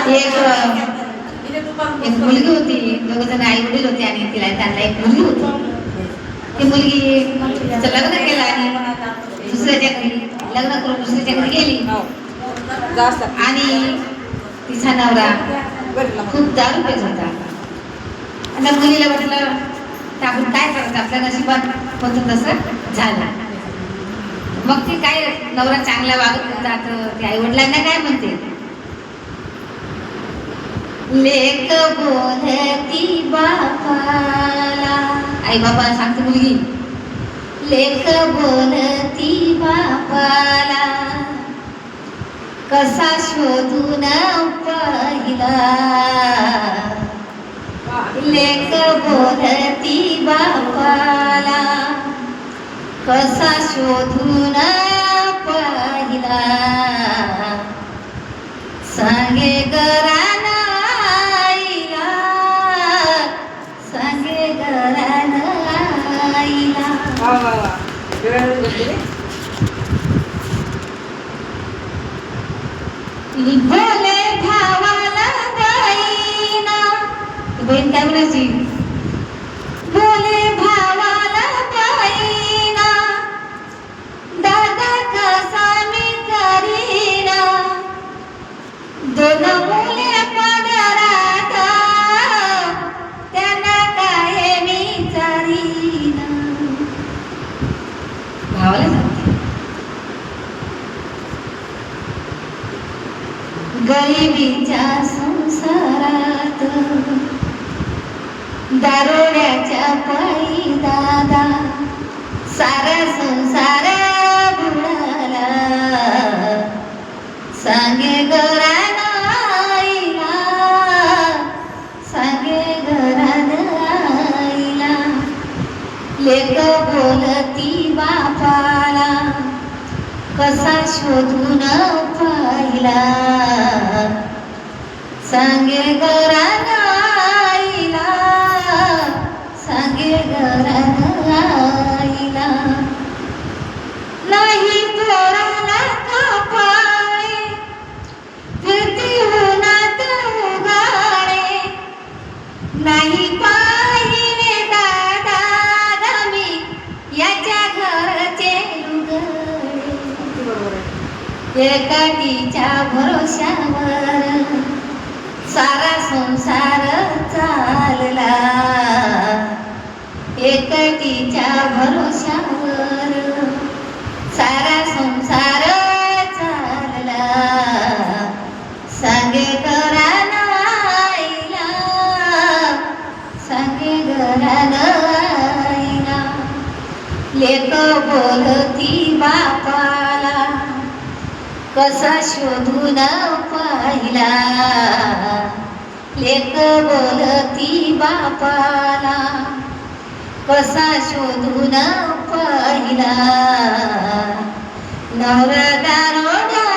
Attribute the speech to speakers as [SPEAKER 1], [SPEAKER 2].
[SPEAKER 1] एक मुलगी होती, दोघ जण आई वडील होते आणि तिला त्यांना एक मुलगी होती. ती मुलगी तिचं लग्न केलं आणि दुसऱ्याच्या घरी लग्न करून दुसऱ्याच्या घरी गेली आणि तिचा नवरा खूप दारू पेत होता. आणि मुलीला म्हटलं तर आपण काय करायचं, आपल्या नशिबात होतं तसं झालं. मग ती काय नवरा चांगला वागत होता तर ती आई वडिलांना काय म्हणते, लेक बोलती बापाला, आई बापाला सांगते मुलगी, लेक बोलती बापाला कसा शोधून पाहिला, लेक बोलती बापाला कसा शोधून पाहिला, सांगे घरान आईला, सांगे घरान आईला. भोले भावाला बाईना, बहीण काय म्हणायची, भोले भावाला बाईना दादा कसा मी करीना, दोन मुले पदरात त्यांना काय मी चारीना. भावाला सांगते, गरिबीच्या संसारात दारोड्याच्या पायी दादा सारा संसार बुडाला, सांगे घरान आईला, सांगे घरान आईला, लेक बोलती बापाला कसा शोधून पाहिला, सांगे घरान आईला, सांगे घरान आईला. नाही पोराला कपाळे फिरती उन्हात उगाळे, नाही पाहिले दादा मी याच्या घरचे लुगडे, एकाटीच्या भरोश्यावर सारा संसार चालला, एकटीच्या भरोश्यावर सारा संसार चालला, सांगे घरान आईला, सांगे घरान आईला, लेक बोलती बापाला कसा शोधून पाहिला, लेक बोलती बापाला कसा शोधून पाहिला, नवरा दारोडा